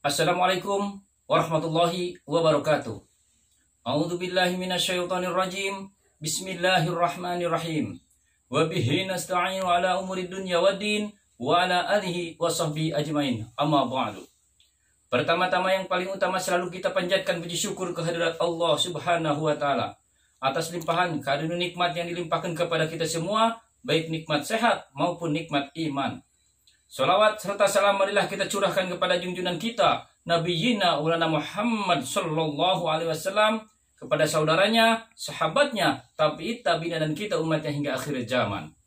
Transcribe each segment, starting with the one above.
Assalamualaikum warahmatullahi wabarakatuh. A'udzu billahi minasyaitonir rajim. Bismillahirrahmanirrahim. Wa bihi nasta'inu ala umuri dunya waddin wa ala alihi wa sahbihi ajmain. Amma ba'du. Pertama-tama yang paling utama selalu kita panjatkan puji syukur kehadirat Allah Subhanahu wa taala atas limpahan karunia nikmat yang dilimpahkan kepada kita semua, baik nikmat sehat maupun nikmat iman. Salawat serta salam marilah kita curahkan kepada junjungan kita Nabi Yina Ulana Muhammad Sallallahu Alaihi Wasallam, kepada saudaranya, sahabatnya, tabi'in, dan kita umatnya hingga akhir zaman.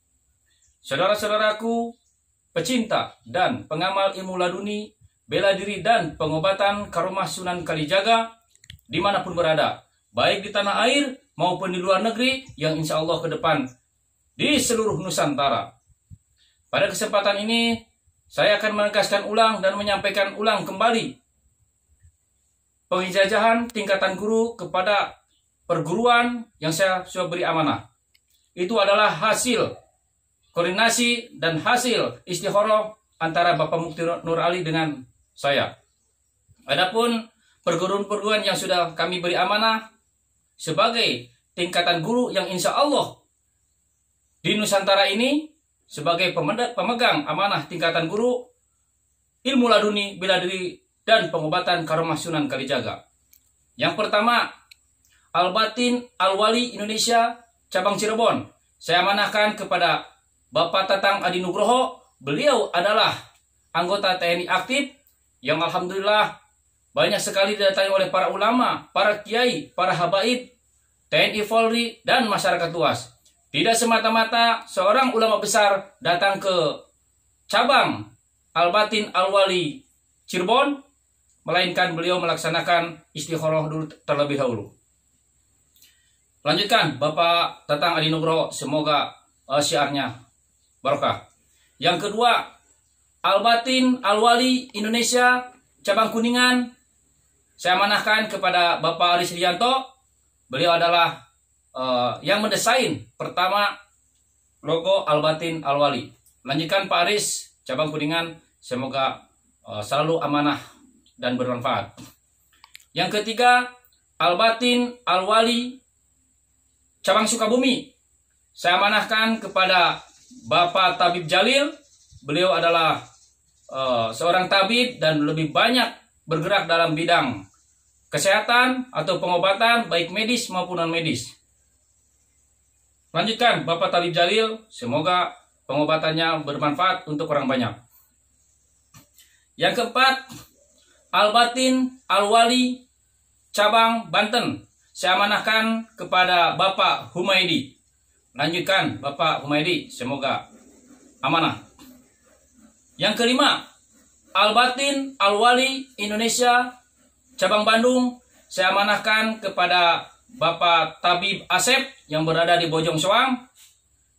Saudara-saudaraku, pecinta dan pengamal ilmu laduni, bela diri dan pengobatan Karomah Sunan Kalijaga dimanapun berada, baik di tanah air maupun di luar negeri, yang insya Allah ke depan di seluruh Nusantara. Pada kesempatan ini saya akan menegaskan ulang dan menyampaikan ulang kembali pengijazahan tingkatan guru kepada perguruan yang saya sudah beri amanah. Itu adalah hasil koordinasi dan hasil istikharah antara Bapak Mufti Nur Ali dengan saya. Adapun perguruan-perguruan yang sudah kami beri amanah sebagai tingkatan guru yang insya Allah di Nusantara ini, sebagai pemegang amanah tingkatan guru ilmu laduni, bela diri, dan pengobatan Karomah Sunan Kalijaga. Yang pertama, Al-Batin Al-Wali Indonesia cabang Cirebon. Saya amanahkan kepada Bapak Tatang Adi Nugroho. Beliau adalah anggota TNI aktif yang alhamdulillah banyak sekali didatangi oleh para ulama, para kiai, para habaib, TNI Polri, dan masyarakat luas. Tidak semata-mata seorang ulama besar datang ke cabang Al-Batin Al-Wali Cirebon, melainkan beliau melaksanakan istikharah dulu terlebih dahulu. Lanjutkan Bapak Tatang Adi Nugroho, semoga syiarnya barokah. Yang kedua, Al-Batin Al-Wali Indonesia cabang Kuningan, saya amanahkan kepada Bapak Aris Rianto. Beliau adalah yang mendesain pertama logo Al-Batin Al-Wali. Lanjutkan Pak Aris cabang Kuningan, semoga selalu amanah dan bermanfaat. Yang ketiga, Al-Batin Al-Wali cabang Sukabumi, saya amanahkan kepada Bapak Tabib Jalil. Beliau adalah seorang tabib dan lebih banyak bergerak dalam bidang kesehatan atau pengobatan baik medis maupun non medis. Lanjutkan Bapak Tabib Jalil, semoga pengobatannya bermanfaat untuk orang banyak. Yang keempat, Al-Batin Al-Wali cabang Banten, saya amanahkan kepada Bapak Humaydi. Lanjutkan Bapak Humaydi, semoga amanah. Yang kelima, Al-Batin Al-Wali Indonesia cabang Bandung, saya amanahkan kepada Bapak Tabib Asep yang berada di Bojong Soang.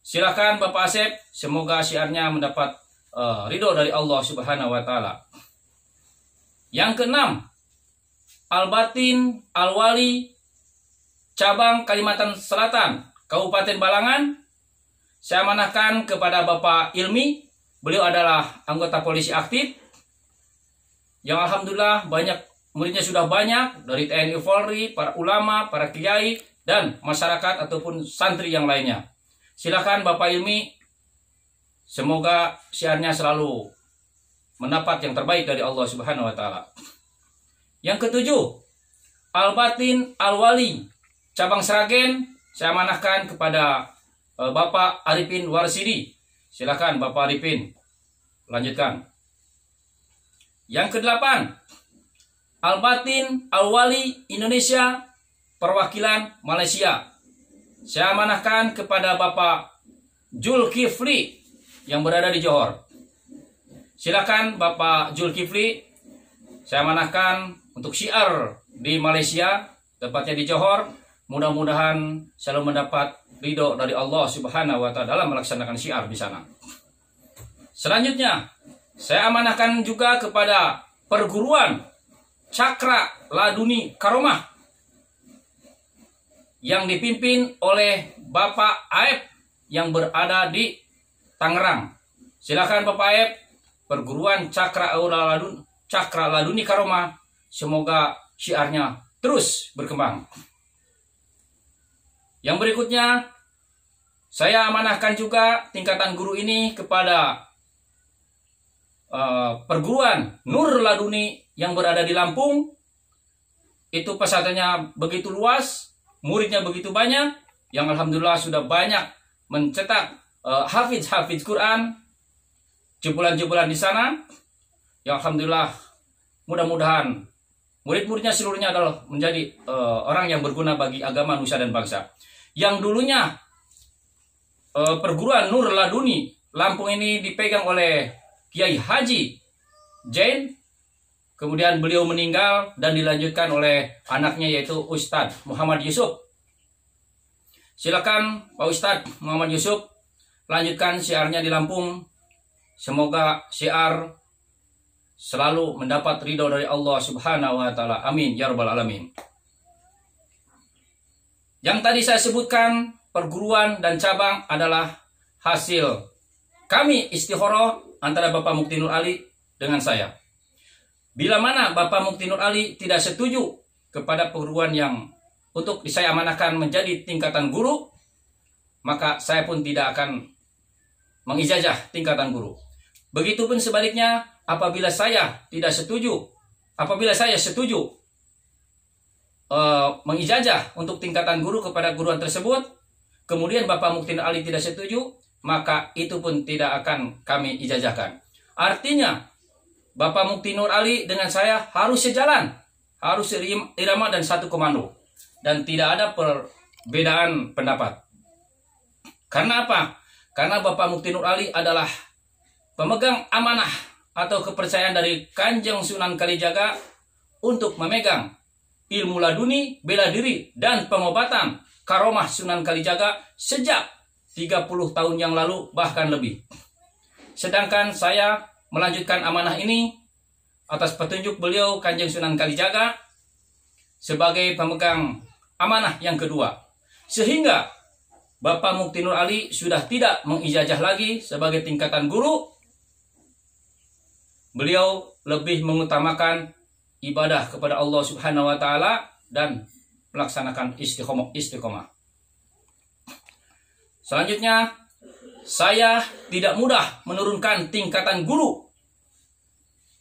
Silakan Bapak Asep, semoga syiarnya mendapat ridho dari Allah Subhanahu wa taala. Yang keenam, Al-Batin Al-Wali cabang Kalimantan Selatan, Kabupaten Balangan, saya amanahkan kepada Bapak Ilmi. Beliau adalah anggota polisi aktif yang alhamdulillah banyak muridnya, sudah banyak dari TNI Polri, para ulama, para kiai, dan masyarakat ataupun santri yang lainnya. Silakan Bapak Ilmi, semoga syiarnya selalu mendapat yang terbaik dari Allah Subhanahu wa taala. Yang ketujuh, Al-Batin Al-Wali cabang Sragen, saya amanahkan kepada Bapak Arifin Warsidi. Silakan Bapak Arifin, lanjutkan. Yang kedelapan, Al-Batin Al-Wali Indonesia perwakilan Malaysia, saya amanahkan kepada Bapak Zulkifli yang berada di Johor. Silakan Bapak Zulkifli, saya amanahkan untuk syiar di Malaysia, tepatnya di Johor. Mudah-mudahan selalu mendapat ridho dari Allah Subhanahu wa taala dalam melaksanakan syiar di sana. Selanjutnya, saya amanahkan juga kepada perguruan Cakra Laduni Karomah yang dipimpin oleh Bapak Aep yang berada di Tangerang. Silakan Bapak Aep, perguruan Cakra Cakra Laduni Karomah. Semoga syiarnya terus berkembang. Yang berikutnya, saya amanahkan juga tingkatan guru ini kepada perguruan Nur Laduni yang berada di Lampung. Itu pesantrennya begitu luas, muridnya begitu banyak, yang alhamdulillah sudah banyak mencetak hafiz Quran, jebolan-jebolan di sana. Yang alhamdulillah, mudah-mudahan murid-muridnya seluruhnya adalah menjadi orang yang berguna bagi agama, nusa, dan bangsa. Yang dulunya perguruan Nur Laduni Lampung ini dipegang oleh Kiai Haji Jain. Kemudian beliau meninggal dan dilanjutkan oleh anaknya, yaitu Ustadz Muhammad Yusuf. Silakan Pak Ustadz Muhammad Yusuf, lanjutkan syiarnya di Lampung. Semoga syiar selalu mendapat ridho dari Allah Subhanahu wa Ta'ala. Amin ya Rabbal Alamin. Yang tadi saya sebutkan, perguruan dan cabang adalah hasil kami istikharah antara Bapak Mukti Nur Ali dengan saya. Bila mana Bapak Mukti Nur Ali tidak setuju kepada perguruan yang untuk saya amanahkan menjadi tingkatan guru, maka saya pun tidak akan mengijazah tingkatan guru. Begitupun sebaliknya, apabila saya tidak setuju, apabila saya setuju mengijazah untuk tingkatan guru kepada guruan tersebut, kemudian Bapak Mukti Nur Ali tidak setuju, maka itu pun tidak akan kami ijazahkan. Artinya, Bapak Mukti Nur Ali dengan saya harus sejalan, harus irama dan satu komando, dan tidak ada perbedaan pendapat. Karena apa? Karena Bapak Mukti Nur Ali adalah pemegang amanah atau kepercayaan dari Kanjeng Sunan Kalijaga untuk memegang ilmu laduni, bela diri, dan pengobatan karomah Sunan Kalijaga sejak 30 tahun yang lalu, bahkan lebih. Sedangkan saya melanjutkan amanah ini atas petunjuk beliau Kanjeng Sunan Kalijaga sebagai pemegang amanah yang kedua. Sehingga Bapak Mukti Nur Ali sudah tidak mengijazah lagi sebagai tingkatan guru. Beliau lebih mengutamakan ibadah kepada Allah Subhanahu wa Ta'ala dan melaksanakan istiqomah. Selanjutnya, saya tidak mudah menurunkan tingkatan guru,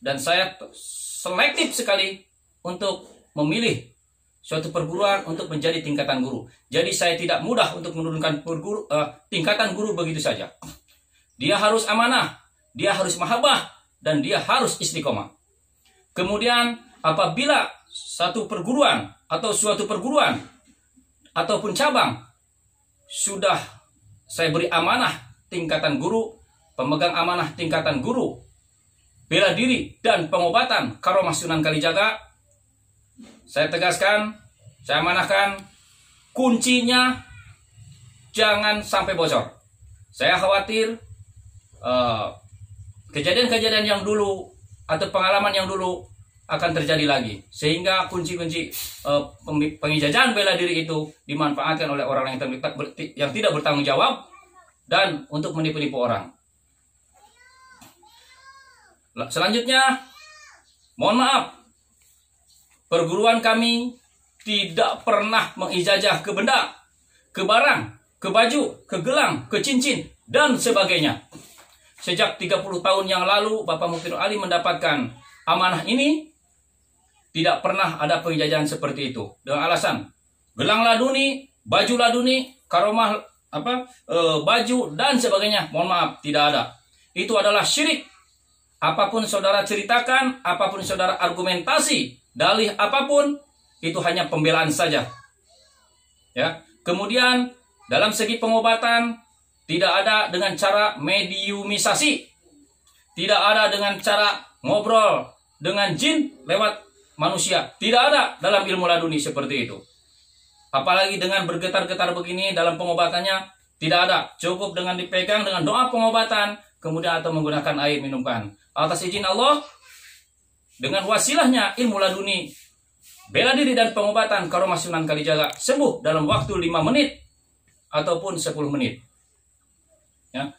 dan saya selektif sekali untuk memilih suatu perguruan untuk menjadi tingkatan guru. Jadi saya tidak mudah untuk menurunkan tingkatan guru begitu saja. Dia harus amanah, dia harus mahabbah, dan dia harus istiqomah. Kemudian apabila satu perguruan atau suatu perguruan ataupun cabang sudah saya beri amanah tingkatan guru, pemegang amanah tingkatan guru, bela diri dan pengobatan karomah Sunan Kalijaga, saya tegaskan, saya amanahkan, kuncinya jangan sampai bocor. Saya khawatir kejadian-kejadian yang dulu atau pengalaman yang dulu akan terjadi lagi, sehingga kunci-kunci pengijazahan bela diri itu dimanfaatkan oleh orang yang tidak bertanggung jawab dan untuk menipu-nipu orang. Selanjutnya, mohon maaf, perguruan kami tidak pernah mengijazah ke benda, ke barang, ke baju, ke gelang, ke cincin, dan sebagainya. Sejak 30 tahun yang lalu Bapak Mukti Nur Ali mendapatkan amanah ini, tidak pernah ada pengijazahan seperti itu dengan alasan gelang laduni, baju laduni, karomah baju dan sebagainya. Mohon maaf, tidak ada. Itu adalah syirik. Apapun saudara ceritakan, apapun saudara argumentasi, dalih apapun, itu hanya pembelaan saja. Ya. Kemudian dalam segi pengobatan tidak ada dengan cara mediumisasi, tidak ada dengan cara ngobrol dengan jin lewat manusia, tidak ada dalam ilmu laduni seperti itu. Apalagi dengan bergetar-getar begini dalam pengobatannya, tidak ada. Cukup dengan dipegang dengan doa pengobatan, kemudian atau menggunakan air minumkan. Atas izin Allah, dengan wasilahnya ilmu laduni, bela diri dan pengobatan karomah Sunan Kalijaga sembuh dalam waktu 5 menit ataupun 10 menit. Ya.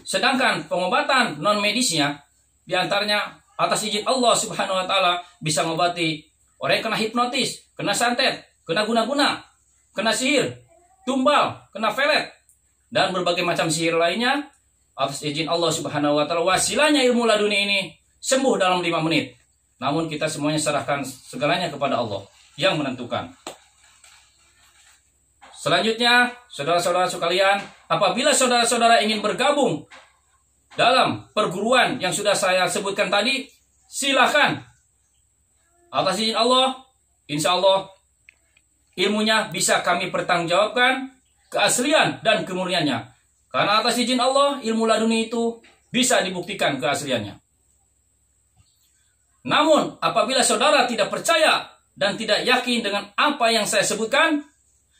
Sedangkan pengobatan non medisnya diantaranya atas izin Allah Subhanahu wa taala bisa mengobati orang yang kena hipnotis, kena santet, kena guna-guna, kena sihir, tumbal, kena pelet, dan berbagai macam sihir lainnya. Atas izin Allah Subhanahu wa taala, wasilahnya ilmu laduni ini sembuh dalam 5 menit. Namun kita semuanya serahkan segalanya kepada Allah yang menentukan. Selanjutnya, saudara-saudara sekalian, apabila saudara-saudara ingin bergabung dalam perguruan yang sudah saya sebutkan tadi, silakan. Atas izin Allah, insya Allah ilmunya bisa kami pertanggungjawabkan keaslian dan kemurniannya. Karena atas izin Allah, ilmu laduni itu bisa dibuktikan keasliannya. Namun, apabila saudara tidak percaya dan tidak yakin dengan apa yang saya sebutkan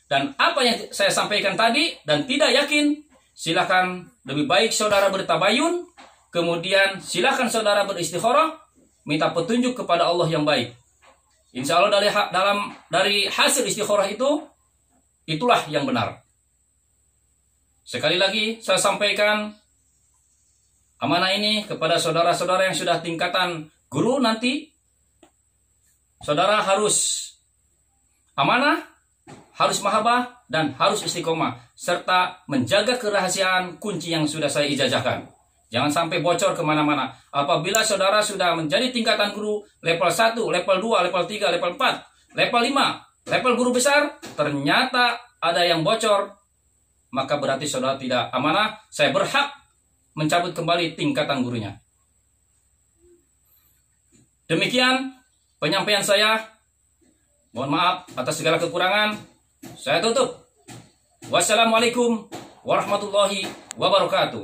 dan apa yang saya sampaikan tadi dan tidak yakin, silakan lebih baik saudara bertabayun, kemudian silakan saudara beristikharah, minta petunjuk kepada Allah yang baik. Insya Allah dari hasil istikharah itulah yang benar. Sekali lagi saya sampaikan amanah ini kepada saudara-saudara yang sudah tingkatan guru nanti. Saudara harus amanah, harus mahabbah, dan harus istiqomah, serta menjaga kerahasiaan kunci yang sudah saya ijazahkan. Jangan sampai bocor kemana-mana. Apabila saudara sudah menjadi tingkatan guru level 1, level 2, level 3, level 4, level 5, level guru besar, ternyata ada yang bocor, maka berarti saudara tidak amanah. Saya berhak mencabut kembali tingkatan gurunya. Demikian penyampaian saya. Mohon maaf atas segala kekurangan. Saya tutup. Wassalamualaikum warahmatullahi wabarakatuh.